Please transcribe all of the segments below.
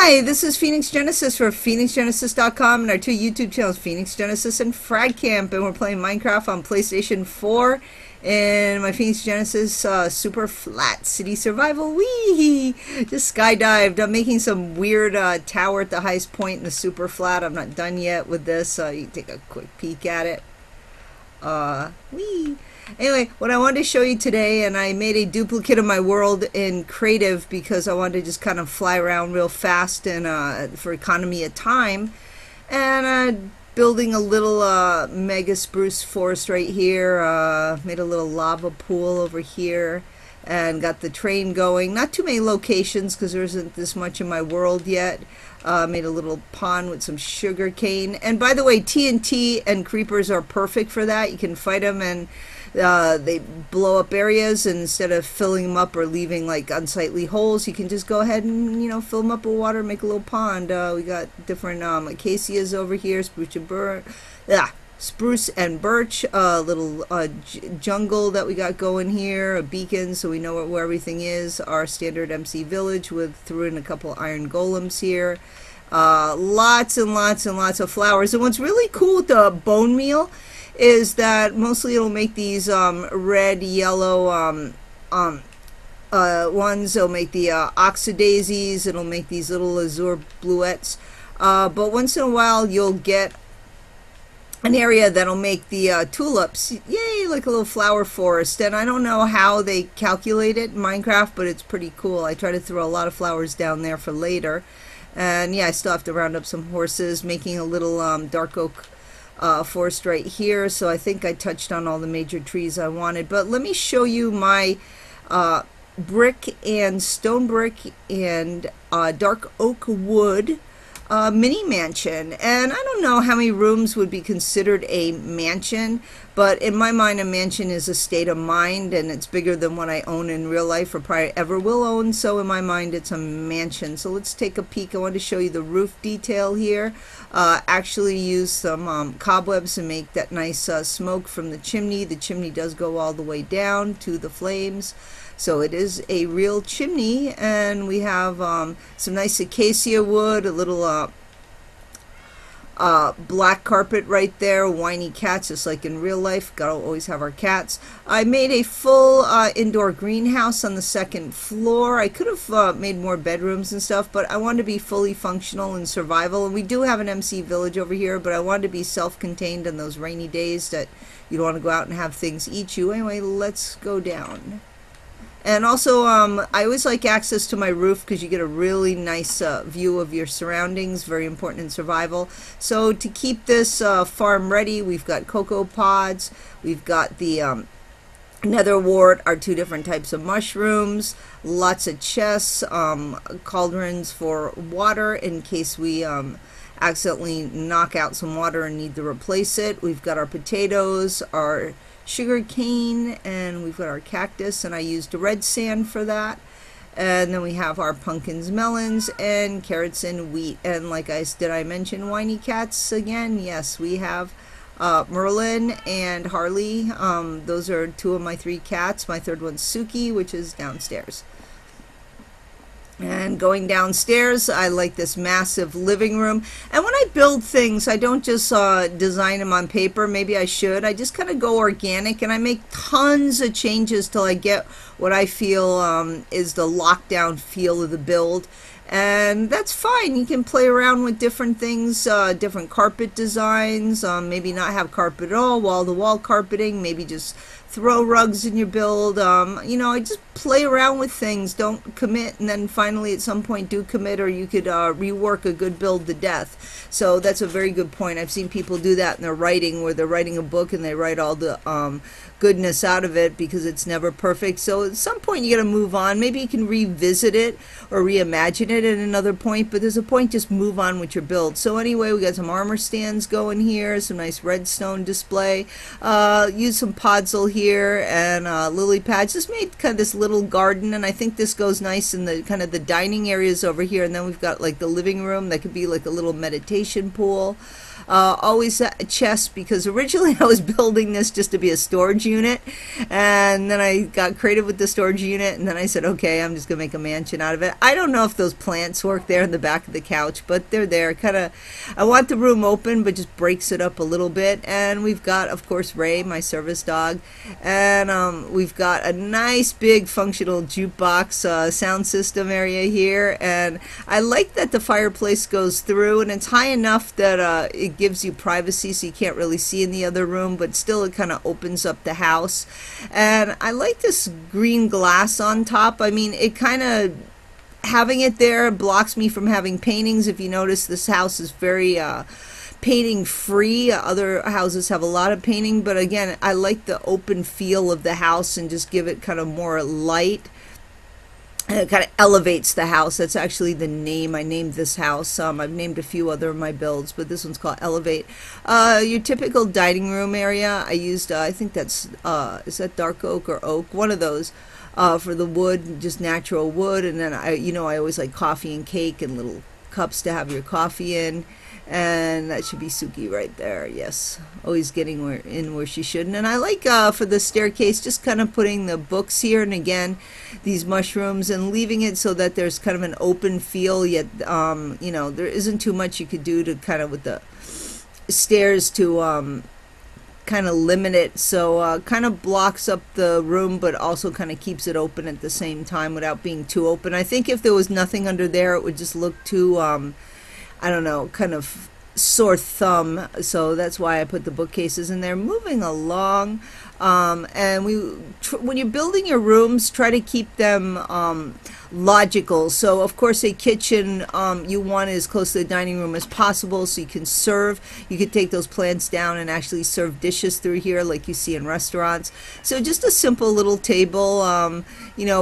Hi, this is Phoenix Genesis for PhoenixGenesis.com and our two YouTube channels, Phoenix Genesis and Frag Camp, and we're playing Minecraft on PlayStation 4 in my Phoenix Genesis Superflat City Survival. Wee! Just skydived. I'm making some weird tower at the highest point in the Superflat. I'm not done yet with this, so you can take a quick peek at it. Wee! Anyway, what I wanted to show you today, and I made a duplicate of my world in creative because I wanted to just kind of fly around real fast and for economy of time, and building a little mega spruce forest right here, made a little lava pool over here, and got the train going. Not too many locations because there isn't this much in my world yet. Made a little pond with some sugar cane, and by the way, TNT and creepers are perfect for that. You can fight them and they blow up areas, and instead of filling them up or leaving like unsightly holes, you can just go ahead and, you know, fill them up with water, make a little pond. We got different acacias over here, spruce and birch, little jungle that we got going here, a beacon so we know where everything is, our standard MC village with threw in a couple iron golems here, lots and lots and lots of flowers. And what's really cool with the bone meal is that mostly it'll make these red, yellow ones. It'll make the oxidaisies. It'll make these little azure bluettes. But once in a while you'll get an area that'll make the tulips. Yay, like a little flower forest. And I don't know how they calculate it in Minecraft, but it's pretty cool. I try to throw a lot of flowers down there for later. And yeah, I still have to round up some horses, making a little dark oak forest right here. So I think I touched on all the major trees I wanted, but let me show you my brick and stone brick and dark oak wood mini mansion. And I don't know how many rooms would be considered a mansion, but in my mind a mansion is a state of mind, and it's bigger than what I own in real life or probably ever will own, so in my mind it's a mansion. So let's take a peek. I want to show you the roof detail here. Actually use some cobwebs to make that nice smoke from the chimney. The chimney does go all the way down to the flames, so it is a real chimney. And we have some nice acacia wood, a little black carpet right there, whiny cats just like in real life. Gotta always have our cats. I made a full indoor greenhouse on the second floor. I could have made more bedrooms and stuff, but I wanted to be fully functional in survival. And we do have an MC village over here, but I wanted to be self-contained on those rainy days that you don't want to go out and have things eat you. Anyway, let's go down. And also, I always like access to my roof because you get a really nice view of your surroundings, very important in survival. So to keep this farm ready, we've got cocoa pods, we've got the nether wart, our two different types of mushrooms, lots of chests, cauldrons for water in case we accidentally knock out some water and need to replace it. We've got our potatoes, our sugar cane, and we've got our cactus, and I used red sand for that. And then we have our pumpkins, melons, and carrots and wheat. And like I mention whiny cats again? Yes, we have Merlin and Harley. Those are two of my three cats. My third one's Suki, which is downstairs. And going downstairs, I like this massive living room. And when I build things, I don't just design them on paper. Maybe I should. I just kind of go organic, and I make tons of changes till I get what I feel is the lockdown feel of the build. And that's fine. You can play around with different things, different carpet designs, maybe not have carpet at all, wall-to-wall carpeting, maybe just throw rugs in your build. You know, I just play around with things, don't commit, and then finally at some point do commit, or you could rework a good build to death. So that's a very good point. I've seen people do that in their writing, where they're writing a book and they write all the goodness out of it because it's never perfect. So at some point you got to move on. Maybe you can revisit it or reimagine it at another point, but there's a point, just move on with your build. So anyway, we got some armor stands going here, some nice redstone display, use some podzol here, and lily pads. Just made kind of this little garden, and I think this goes nice in the kind of the dining areas over here. And then we've got like the living room that could be like a little meditation pool. Always a chest, because originally I was building this just to be a storage unit, and then I got creative with the storage unit, and then I said, okay, I'm just gonna make a mansion out of it. I don't know if those plants work there in the back of the couch, but they're there. Kind of, I want the room open, but just breaks it up a little bit. And we've got, of course, Ray, my service dog, and we've got a nice big functional jukebox sound system area here. And I like that the fireplace goes through, and it's high enough that it gives you privacy, so you can't really see in the other room, but still it kind of opens up the house. And I like this green glass on top. I mean, it kind of, having it there blocks me from having paintings. If you notice, this house is very painting free. Other houses have a lot of painting, but again, I like the open feel of the house and just give it kind of more light. And it kind of elevates the house. That's actually the name I named this house. I've named a few other of my builds, but this one's called Elevate. Your typical dining room area, I used, I think that's, is that dark oak or oak? One of those. For the wood, just natural wood. And then I always like coffee and cake and little cups to have your coffee in. And that should be Suki right there. Yes, always getting in where she shouldn't. And I like for the staircase, just kind of putting the books here, and again, these mushrooms, and leaving it so that there's kind of an open feel. Yet, there isn't too much you could do to kind of with the stairs to kind of limit it, so kind of blocks up the room, but also kind of keeps it open at the same time without being too open. I think if there was nothing under there, it would just look too I don't know, kind of sore thumb. So that's why I put the bookcases in there. Moving along, and when you're building your rooms, try to keep them logical. So of course a kitchen you want as close to the dining room as possible so you can serve. You could take those plants down and actually serve dishes through here like you see in restaurants. So just a simple little table,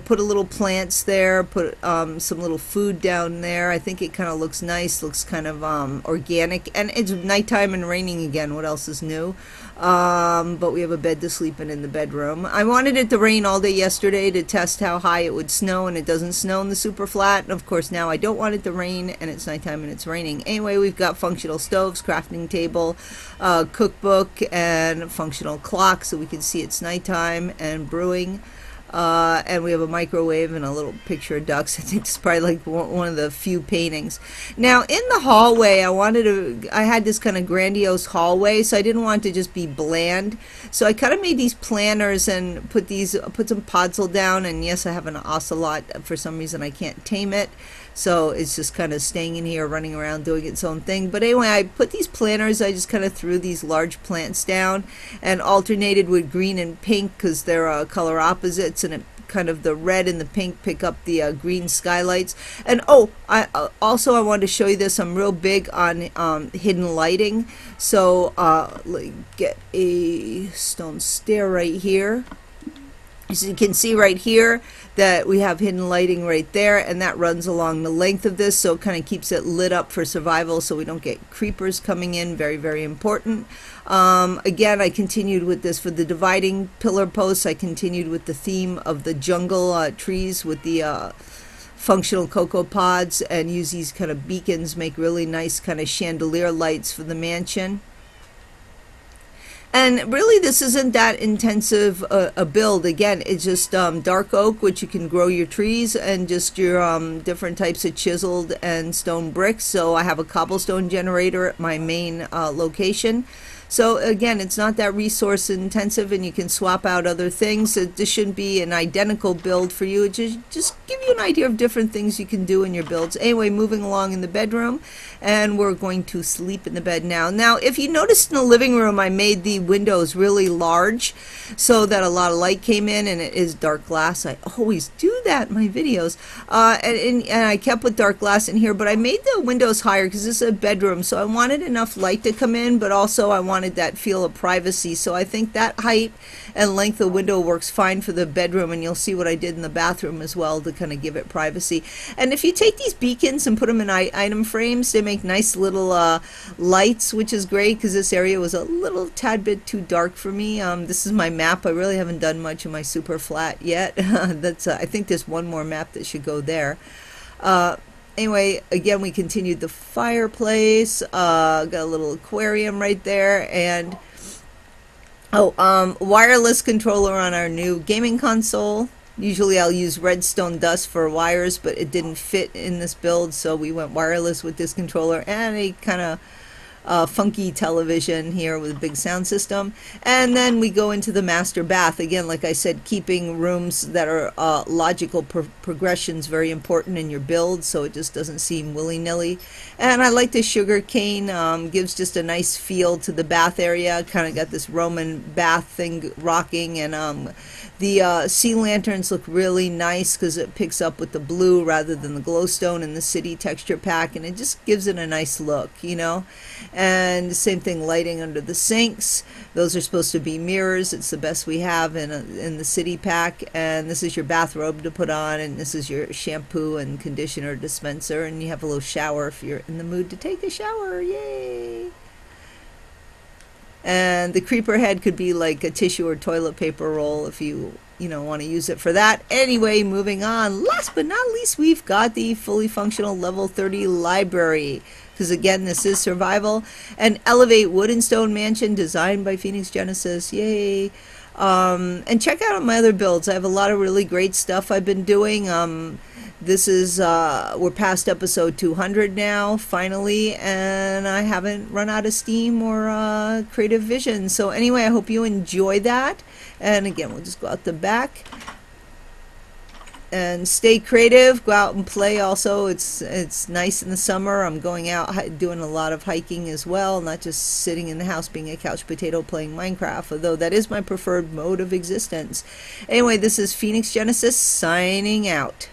put a little plants there, put some little food down there. I think it kind of looks nice, looks kind of organic, and it's nighttime and raining again. What else is new? But we have a bed to sleep in the bedroom. I wanted it to rain all day yesterday to test how high it would snow, and it doesn't snow in the Superflat. And of course now I don't want it to rain, and it's nighttime and it's raining. Anyway, we've got functional stoves, crafting table, cookbook, and functional clock so we can see it's nighttime, and brewing. And we have a microwave and a little picture of ducks. I think it's probably like one of the few paintings. Now in the hallway, I had this kind of grandiose hallway, so I didn't want it to just be bland. So I kind of made these planters and put some podzol down. And yes, I have an ocelot. For some reason, I can't tame it. So it's just kind of staying in here, running around, doing its own thing. But anyway, I put these planters, I just kind of threw these large plants down and alternated with green and pink because they're color opposites, and it kind of the red and the pink pick up the green skylights. And I wanted to show you this. I'm real big on hidden lighting. So get a stone stair right here. So you can see right here that we have hidden lighting right there, and that runs along the length of this, so it kind of keeps it lit up for survival so we don't get creepers coming in. Very, very important. Again, I continued with this for the dividing pillar posts. I continued with the theme of the jungle trees with the functional cocoa pods, and use these kind of beacons, make really nice kind of chandelier lights for the mansion. And really, this isn't that intensive a build. Again, it's just dark oak, which you can grow your trees, and just your different types of chiseled and stone bricks. So I have a cobblestone generator at my main location. So again, it's not that resource intensive, and you can swap out other things. So this shouldn't be an identical build for you. It just give you an idea of different things you can do in your builds. Anyway, moving along in the bedroom, and we're going to sleep in the bed now. Now, if you noticed in the living room, I made the windows really large so that a lot of light came in, and it is dark glass. I always do that in my videos. And I kept with dark glass in here, but I made the windows higher because this is a bedroom, so I wanted enough light to come in, but also I wanted that feel of privacy. So I think that height and length of window works fine for the bedroom, and you'll see what I did in the bathroom as well to kind of give it privacy. And if you take these beacons and put them in item frames, they make nice little lights, which is great because this area was a little tad bit too dark for me. This is my map. I really haven't done much in my super flat yet. I think there's one more map that should go there. Anyway, again, we continued the fireplace. Got a little aquarium right there, and wireless controller on our new gaming console. Usually I'll use redstone dust for wires, but it didn't fit in this build, so we went wireless with this controller, and a kind of funky television here with a big sound system. And then we go into the master bath. Again, like I said, keeping rooms that are logical progressions very important in your build, so it just doesn't seem willy-nilly. And I like the sugar cane. Gives just a nice feel to the bath area. Kind of got this Roman bath thing rocking, and the sea lanterns look really nice because it picks up with the blue rather than the glowstone in the city texture pack, and it just gives it a nice look, you know. And same thing, lighting under the sinks. Those are supposed to be mirrors. It's the best we have in the city pack. And this is your bathrobe to put on, and this is your shampoo and conditioner dispenser, and you have a little shower if you're in the mood to take a shower. Yay! And the creeper head could be like a tissue or toilet paper roll if you want to use it for that. Anyway, moving on. Last but not least, we've got the fully functional level 30 library. Because again, this is survival. An Elevate Wood and Stone Mansion designed by Phoenix Genesis. Yay! And check out my other builds. I have a lot of really great stuff I've been doing. This is, we're past episode 200 now, finally, and I haven't run out of steam or creative vision. So anyway, I hope you enjoy that. And again, we'll just go out the back. And stay creative, go out and play also. It's nice in the summer. I'm going out doing a lot of hiking as well, not just sitting in the house being a couch potato playing Minecraft, although that is my preferred mode of existence. Anyway, this is Phoenix Genesis signing out.